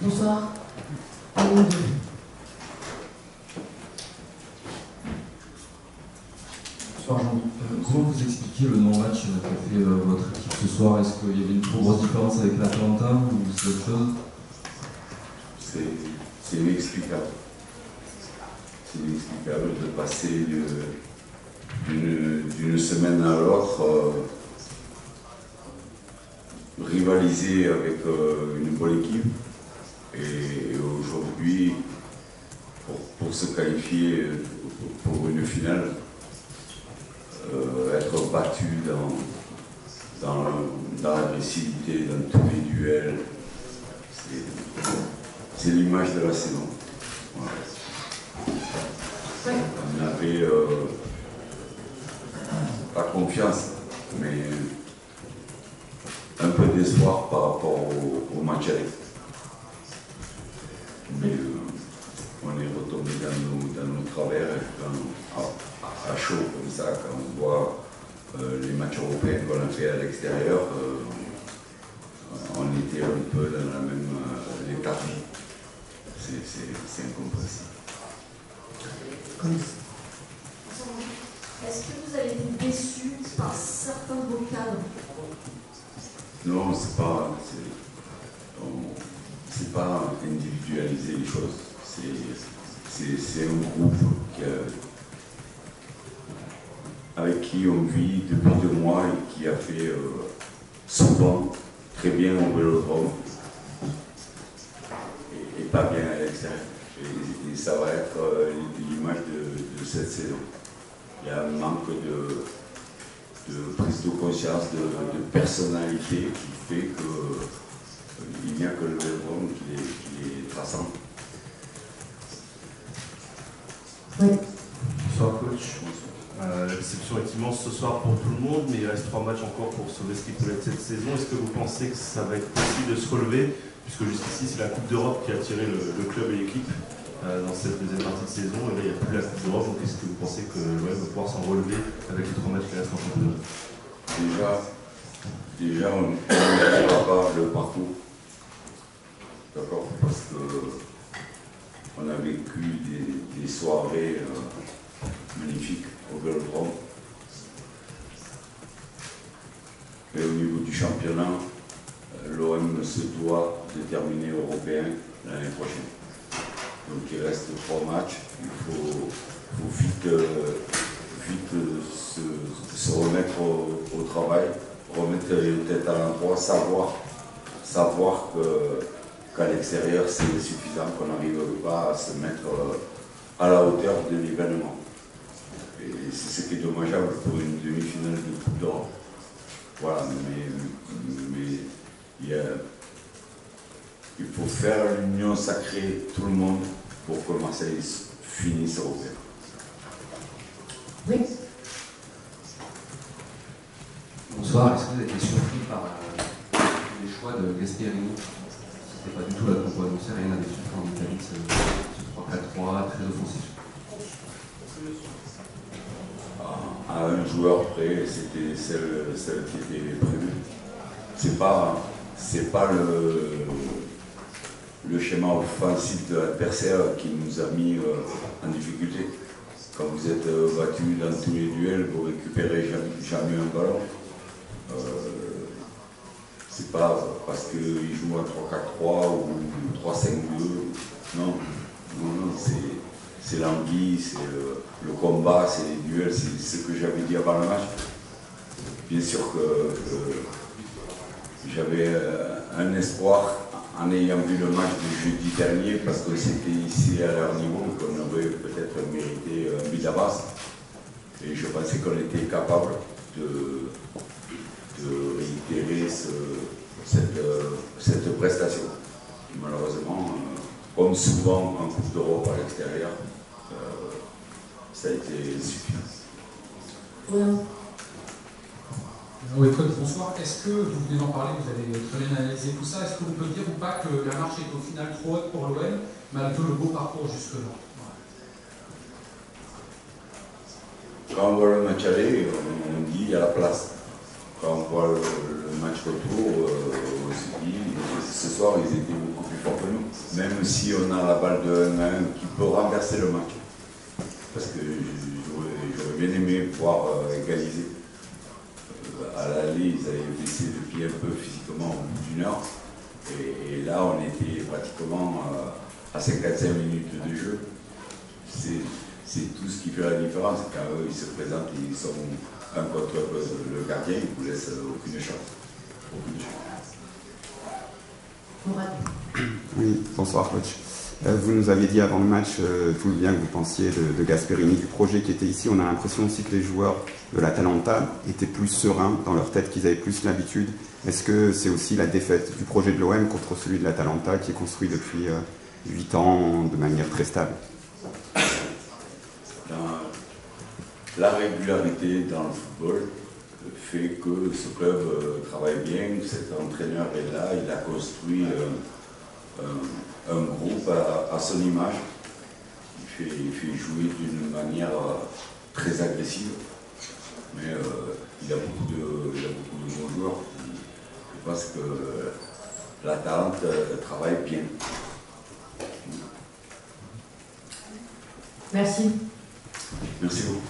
Bonsoir. À vous deux. Bonsoir Jean. Comment vous expliquez le non-match qu'a fait votre équipe ce soir? Est-ce qu'il y avait une trop grosse différence avec l'Atlanta ou c'est autre chose? C'est inexplicable. C'est inexplicable de passer d'une semaine à l'autre, rivaliser avec une bonne équipe et aujourd'hui, pour se qualifier pour une finale, être battu dans l'agressivité, dans tous les duels, c'est l'image de la saison. Voilà. On avait pas confiance, mais un peu d'espoir par rapport au match aller. Mais on est retombé dans nos travers à chaud comme ça, quand on voit les matchs européens qu'on a fait à l'extérieur, on était un peu dans la même léthargie. C'est incompréhensible. Est-ce que vous avez été déçu par certains de vos cadres? Non, c'est pas individualiser les choses. C'est un groupe avec qui on vit depuis 2 mois et qui a fait souvent très bien au Vélodrome et pas bien à l'extérieur. Et ça va être l'image de cette saison. Il y a un manque de prise de conscience, de personnalité qui fait qu'il n'y a que le Vélodrome qui est traçant. Oui. Bonsoir coach. La déception est immense ce soir pour tout le monde, mais il reste 3 matchs encore pour sauver ce qui peut être cette saison. Est-ce que vous pensez que ça va être possible de se relever, puisque jusqu'ici c'est la Coupe d'Europe qui a tiré le club et l'équipe dans cette deuxième partie de saison, et là il n'y a plus la Coupe d'Europe, donc est-ce que vous pensez que l'OM va pouvoir s'en relever avec les 3 matchs qui restent en championnat? Déjà on ne verra pas le parcours, d'accord, parce qu'on a vécu des soirées magnifiques au Vélodrome. Et au niveau du championnat, l'OM se doit de terminer européen l'année prochaine. Donc il reste 3 matchs, il faut vite se remettre au travail, remettre les têtes à l'endroit, savoir qu'à l'extérieur c'est suffisant, qu'on n'arrive pas à se mettre à la hauteur de l'événement. Et c'est ce qui est dommageable pour une demi-finale de Coupe d'Europe. Voilà, mais il faut faire l'union sacrée, tout le monde, pour que Marseille finisse européen. Oui. Bonsoir, est-ce que vous avez été surpris par les choix de Gasperini? C'était pas du tout la compo annoncée, rien n'avait su faire en Italie, ce 3-4-3 très offensif. À un joueur près, c'était celle qui était prévue. C'est pas le schéma offensif de l'adversaire qui nous a mis en difficulté. Quand vous êtes battu dans tous les duels, vous récupérez jamais un ballon. C'est pas parce qu'il joue à 3-4-3 ou 3-5-2. Non, c'est l'anguille, c'est le combat, c'est les duels, c'est ce que j'avais dit avant le match. Bien sûr que j'avais un espoir en ayant vu le match du jeudi dernier, parce que c'était ici à leur niveau qu'on aurait peut-être mérité un but d'avance. Et je pensais qu'on était capable de réitérer cette prestation. Malheureusement, comme souvent en Coupe d'Europe à l'extérieur, ça a été insuffisant. Oui, coach, bonsoir. Est-ce que, vous venez d'en parler, vous avez très bien analysé tout ça, est-ce que vous pouvez dire ou pas que la marche est au final trop haute pour l'OM, malgré le beau parcours jusque-là? Quand on voit le match aller, on dit il y a la place. Quand on voit le match retour, on se dit ce soir, ils étaient beaucoup plus forts que nous. Même si on a la balle de 1-1 qui peut renverser le match. Parce que j'aurais bien aimé pouvoir égaliser. À l'aller, ils avaient baissé le pied un peu physiquement au bout d'une heure. Et là, on était pratiquement à 55 minutes de jeu. C'est tout ce qui fait la différence. Quand eux, ils se présentent, ils sont un contre le gardien, ils ne vous laissent aucune chance. Oui, bonsoir coach. Vous nous avez dit avant le match tout le bien que vous pensiez de Gasperini, du projet qui était ici. On a l'impression aussi que les joueurs de l'Atalanta étaient plus sereins dans leur tête, qu'ils avaient plus l'habitude. Est-ce que c'est aussi la défaite du projet de l'OM contre celui de l'Atalanta qui est construit depuis 8 ans de manière très stable? La régularité dans le football fait que ce club travaille bien, cet entraîneur est là, il a construit un groupe à son image. Il fait jouer d'une manière très agressive, mais il a beaucoup de bons joueurs. Je pense que l'Atalante travaille bien. Merci. Merci beaucoup.